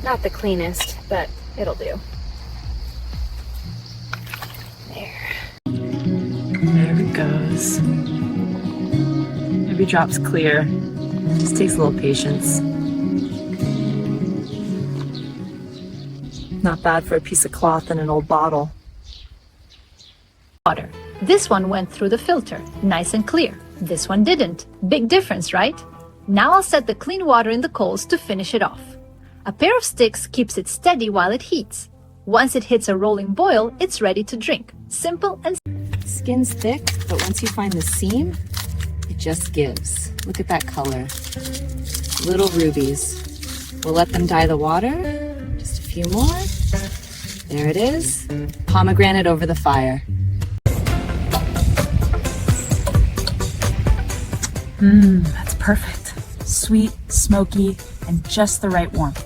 Not the cleanest, but it'll do. There. There it goes. Every drop's clear. Just takes a little patience. Not bad for a piece of cloth and an old bottle. Water. This one went through the filter, nice and clear. This one didn't. Big difference, right? Now I'll set the clean water in the coals to finish it off. A pair of sticks keeps it steady while it heats. Once it hits a rolling boil, it's ready to drink. Simple and Skin's thick, but once you find the seam, it just gives. Look at that color. Little rubies. We'll let them dye the water. Just a few more. There it is. Pomegranate over the fire. That's perfect. Sweet, smoky, and just the right warmth.